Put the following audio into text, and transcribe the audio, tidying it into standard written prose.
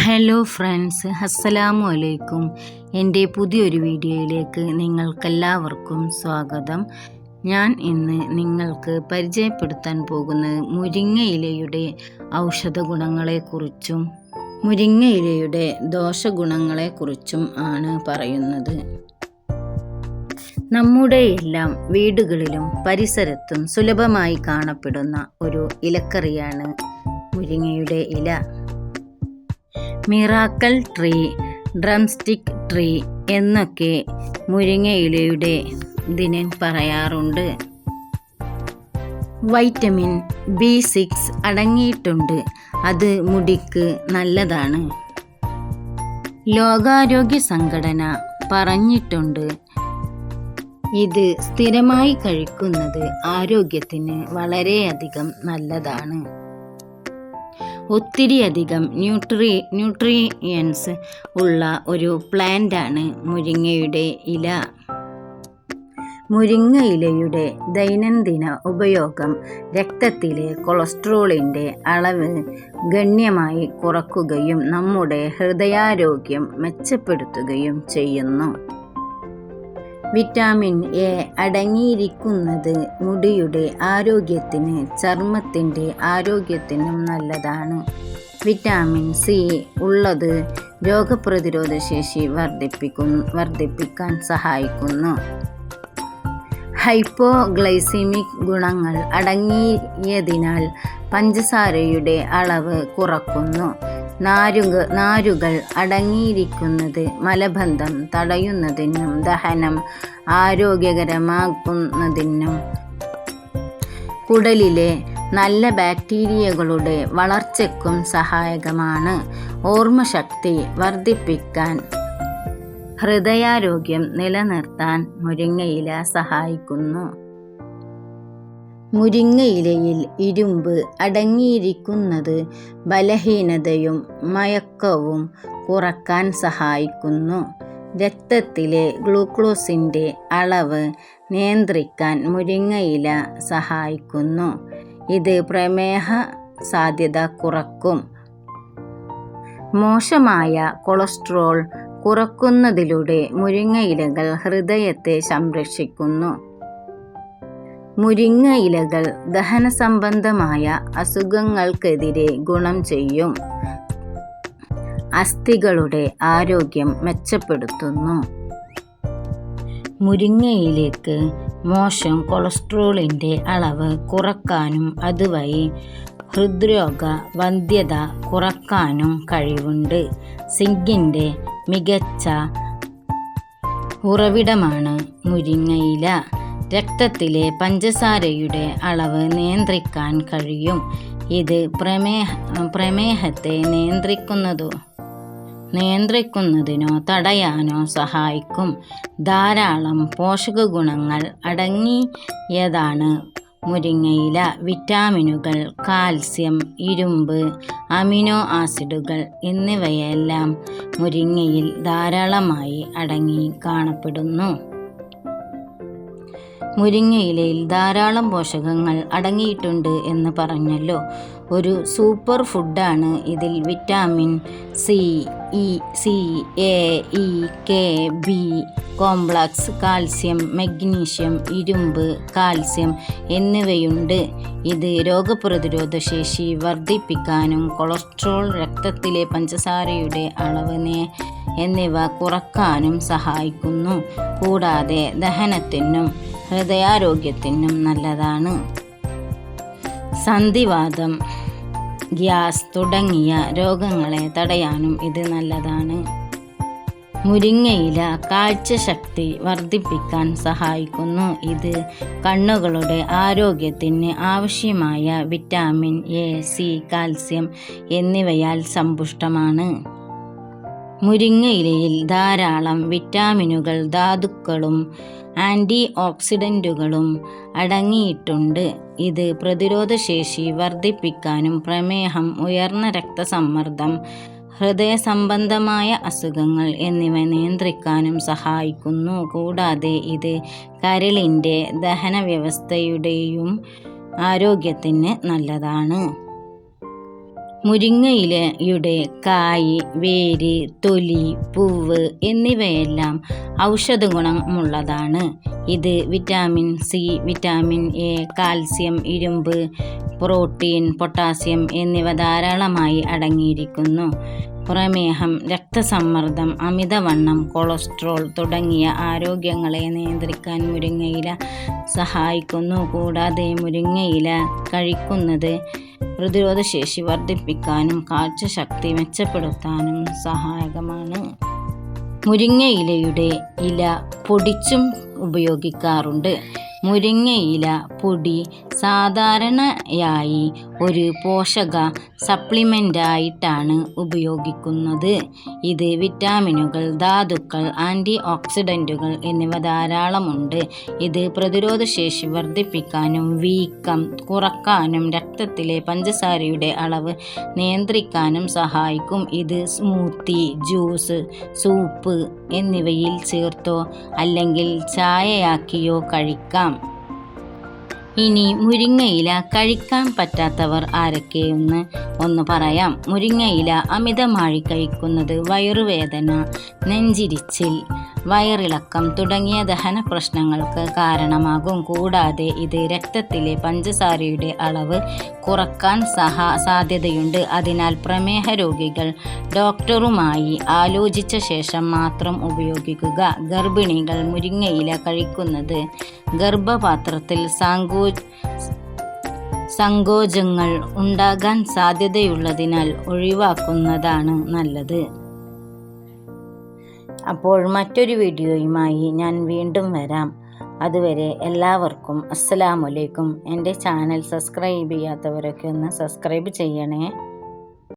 Hello friends, അസ്സലാമു അലൈക്കും. എൻ്റെ പുതിയൊരു വീഡിയോയിലേക്ക് നിങ്ങൾക്കെല്ലാവർക്കും സ്വാഗതം. ഞാൻ ഇന്ന് നിങ്ങൾക്ക് പരിചയപ്പെടുത്താൻ പോകുന്നത് മുരിങ്ങയിലയുടെ ഔഷധ ഗുണങ്ങളെക്കുറിച്ചും മുരിങ്ങയിലയുടെ ദോഷഗുണങ്ങളെക്കുറിച്ചും ആണ് പറയുന്നത്. നമ്മുടെ എല്ലാം വീടുകളിലും പരിസരത്തും സുലഭമായി കാണപ്പെടുന്ന ഒരു ഇലക്കറിയാണ് മുരിങ്ങയുടെ ഇല. മിറാക്കിൾ ട്രീ, ഡ്രംസ്റ്റിക് ട്രീ എന്നൊക്കെ മുരിങ്ങയിലയുടെ ഇതിന് പറയാറുണ്ട്. വൈറ്റമിൻ B6 അടങ്ങിയിട്ടുണ്ട്. അത് മുടിക്ക് നല്ലതാണ്. ലോകാരോഗ്യ സംഘടന പറഞ്ഞിട്ടുണ്ട്, ഇത് സ്ഥിരമായി കഴിക്കുന്നത് ആരോഗ്യത്തിന് വളരെയധികം നല്ലതാണ്. ഒത്തിരിയധികം ന്യൂട്രിയൻസ് ഉള്ള ഒരു പ്ലാന്റാണ് മുരിങ്ങയുടെ ഇല. മുരിങ്ങയിലയുടെ ദൈനംദിന ഉപയോഗം രക്തത്തിലെ കൊളസ്ട്രോളിൻ്റെ അളവ് ഗണ്യമായി കുറയ്ക്കുകയും നമ്മുടെ ഹൃദയാരോഗ്യം മെച്ചപ്പെടുത്തുകയും ചെയ്യുന്നു. വിറ്റാമിൻ എ അടങ്ങിയിരിക്കുന്നത് മുടിയുടെ ആരോഗ്യത്തിന് ചർമ്മത്തിൻ്റെ ആരോഗ്യത്തിനും നല്ലതാണ്. വിറ്റാമിൻ സി ഉള്ളത് രോഗപ്രതിരോധ ശേഷി വർദ്ധിപ്പിക്കാൻ സഹായിക്കുന്നു. ഹൈപ്പോഗ്ലൈസിമിക് ഗുണങ്ങൾ അടങ്ങിയതിനാൽ പഞ്ചസാരയുടെ അളവ് കുറയ്ക്കുന്നു. നാരുകൾ അടങ്ങിയിരിക്കുന്നത് മലബന്ധം തടയുന്നതിനും ദഹനം ആരോഗ്യകരമാക്കുന്നതിനും കുടലിലെ നല്ല ബാക്ടീരിയകളുടെ വളർച്ചയ്ക്കും സഹായകമാണ്. ഓർമ്മശക്തി വർദ്ധിപ്പിക്കാൻ, ഹൃദയാരോഗ്യം നിലനിർത്താൻ മുരിങ്ങയില സഹായിക്കുന്നു. മുരിങ്ങയിലയിൽ ഇരുമ്പ് അടങ്ങിയിരിക്കുന്നത് ബലഹീനതയും മയക്കവും കുറയ്ക്കാൻ സഹായിക്കുന്നു. രക്തത്തിലെ ഗ്ലൂക്കോസിൻ്റെ അളവ് നിയന്ത്രിക്കാൻ മുരിങ്ങയില സഹായിക്കുന്നു. ഇത് പ്രമേഹ സാധ്യത കുറയ്ക്കും. മോശമായ കൊളസ്ട്രോൾ കുറയ്ക്കുന്നതിലൂടെ മുരിങ്ങയിലകൾ ഹൃദയത്തെ സംരക്ഷിക്കുന്നു. മുരിങ്ങയിലകൾ ദഹന സംബന്ധമായ അസുഖങ്ങൾക്കെതിരെ ഗുണം ചെയ്യും. അസ്ഥികളുടെ ആരോഗ്യം മെച്ചപ്പെടുത്തുന്നു. മുരിങ്ങയിലേക്ക് മോശം കൊളസ്ട്രോളിൻ്റെ അളവ് കുറയ്ക്കാനും അതുവഴി ഹൃദ്രോഗ വന്ധ്യത കുറയ്ക്കാനും കഴിവുണ്ട്. സിങ്കിൻ്റെ മികച്ച ഉറവിടമാണ് മുരിങ്ങയില. രക്തത്തിലെ പഞ്ചസാരയുടെ അളവ് നിയന്ത്രിക്കാൻ കഴിയും. ഇത് പ്രമേഹത്തെ നിയന്ത്രിക്കുന്നതിനോ തടയാനോ സഹായിക്കും. ധാരാളം പോഷക ഗുണങ്ങൾ അടങ്ങിയതാണ് മുരിങ്ങയില. വിറ്റാമിനുകൾ, കാൽസ്യം, ഇരുമ്പ്, അമിനോ ആസിഡുകൾ എന്നിവയെല്ലാം മുരിങ്ങയിൽ ധാരാളമായി അടങ്ങി കാണപ്പെടുന്നു. മുരിങ്ങയിലയിൽ ധാരാളം പോഷകങ്ങൾ അടങ്ങിയിട്ടുണ്ട് എന്ന് പറഞ്ഞല്ലോ. ഒരു സൂപ്പർ ഫുഡാണ്. ഇതിൽ vitamin C, A, E, K, B complex, calcium, magnesium, ഇരുമ്പ്, കാൽസ്യം എന്നിവയുണ്ട്. ഇത് രോഗപ്രതിരോധ ശേഷി വർദ്ധിപ്പിക്കാനും കൊളസ്ട്രോൾ, രക്തത്തിലെ പഞ്ചസാരയുടെ അളവ് എന്നിവ കുറയ്ക്കാനും സഹായിക്കുന്നു. കൂടാതെ ദഹനത്തിനും ഹൃദയാരോഗ്യത്തിനും നല്ലതാണ്. സന്ധിവാതം, ഗ്യാസ് തുടങ്ങിയ രോഗങ്ങളെ തടയാനും ഇത് നല്ലതാണ്. മുരിങ്ങയില കാഴ്ചശക്തി വർദ്ധിപ്പിക്കാൻ സഹായിക്കുന്നു. ഇത് കണ്ണുകളുടെ ആരോഗ്യത്തിന് ആവശ്യമായ വിറ്റാമിൻ എ, സി, കാൽസ്യം എന്നിവയാൽ സമ്പുഷ്ടമാണ്. മുരിങ്ങയിലയിൽ ധാരാളം വിറ്റാമിനുകൾ, ധാതുക്കളും ആൻറ്റി ഓക്സിഡൻറ്റുകളും അടങ്ങിയിട്ടുണ്ട്. ഇത് പ്രതിരോധശേഷി വർദ്ധിപ്പിക്കാനും പ്രമേഹം, ഉയർന്ന രക്തസമ്മർദ്ദം, ഹൃദയ സംബന്ധമായ അസുഖങ്ങൾ എന്നിവ നിയന്ത്രിക്കാനും സഹായിക്കുന്നു. കൂടാതെ ഇത് കരളിൻ്റെ ദഹനവ്യവസ്ഥയുടെയും ആരോഗ്യത്തിന് നല്ലതാണ്. മുരിങ്ങയിലയുടെ കായ്, വേര്, തൊലി, പൂവ് എന്നിവയെല്ലാം ഔഷധ ഗുണമുള്ളതാണ്. ഇത് vitamin C, vitamin A, calcium, ഇരുമ്പ്, പ്രോട്ടീൻ, പൊട്ടാസ്യം എന്നിവ ധാരാളമായി അടങ്ങിയിരിക്കുന്നു. പ്രമേഹം, രക്തസമ്മർദ്ദം, അമിതവണ്ണം, കൊളസ്ട്രോൾ തുടങ്ങിയ ആരോഗ്യങ്ങളെ നിയന്ത്രിക്കാൻ മുരിങ്ങയില സഹായിക്കുന്നു. കൂടാതെ മുരിങ്ങയില കഴിക്കുന്നത് പ്രതിരോധശേഷി വർദ്ധിപ്പിക്കാനും കാഴ്ചശക്തി മെച്ചപ്പെടുത്താനും സഹായകമാണ്. മുരിങ്ങയിലയുടെ ഇല പൊടിച്ചും ഉപയോഗിക്കാറുണ്ട്. മുരിങ്ങയില പൊടി സാധാരണയായി ഒരു പോഷക സപ്ലിമെൻ്റായിട്ടാണ് ഉപയോഗിക്കുന്നത്. ഇത് വിറ്റാമിനുകൾ, ധാതുക്കൾ, ആൻറ്റി ഓക്സിഡൻറ്റുകൾ എന്നിവ ധാരാളമുണ്ട്. ഇത് പ്രതിരോധശേഷി വർദ്ധിപ്പിക്കാനും വീക്കം കുറക്കാനും രക്തത്തിലെ പഞ്ചസാരയുടെ അളവ് നിയന്ത്രിക്കാനും സഹായിക്കും. ഇത് സ്മൂത്തി, ജ്യൂസ്, സൂപ്പ് എന്നിവയിൽ ചേർത്തോ അല്ലെങ്കിൽ ചായയാക്കിയോ കഴിക്കാം. ഇനി മുരിങ്ങയില കഴിക്കാൻ പറ്റാത്തവർ ആരൊക്കെയെന്ന് ഒന്ന് പറയാം. മുരിങ്ങയില അമിതമായി കഴിക്കുന്നത് വയറുവേദന, നെഞ്ചിരിച്ചിൽ, വയറിളക്കം തുടങ്ങിയ ദഹന പ്രശ്നങ്ങൾക്ക് കാരണമാകും. കൂടാതെ ഇത് രക്തത്തിലെ പഞ്ചസാരയുടെ അളവ് കുറക്കാൻ സാധ്യതയുണ്ട്. അതിനാൽ പ്രമേഹ രോഗികൾ ഡോക്ടറുമായി ആലോചിച്ച ശേഷം മാത്രം ഉപയോഗിക്കുക. ഗർഭിണികൾ മുരിങ്ങയില കഴിക്കുന്നത് ഗർഭപാത്രത്തിൽ സങ്കോചങ്ങൾ ഉണ്ടാകാൻ സാധ്യതയുള്ളതിനാൽ ഒഴിവാക്കുന്നതാണ് നല്ലത്. അപ്പോൾ മറ്റൊരു വീഡിയോയുമായി ഞാൻ വീണ്ടും വരാം. അതുവരെ എല്ലാവർക്കും അസ്സലാമു അലൈക്കും. എൻ്റെ ചാനൽ സബ്സ്ക്രൈബ് ചെയ്യാത്തവരൊക്കെ ഒന്ന് സബ്സ്ക്രൈബ് ചെയ്യണേ.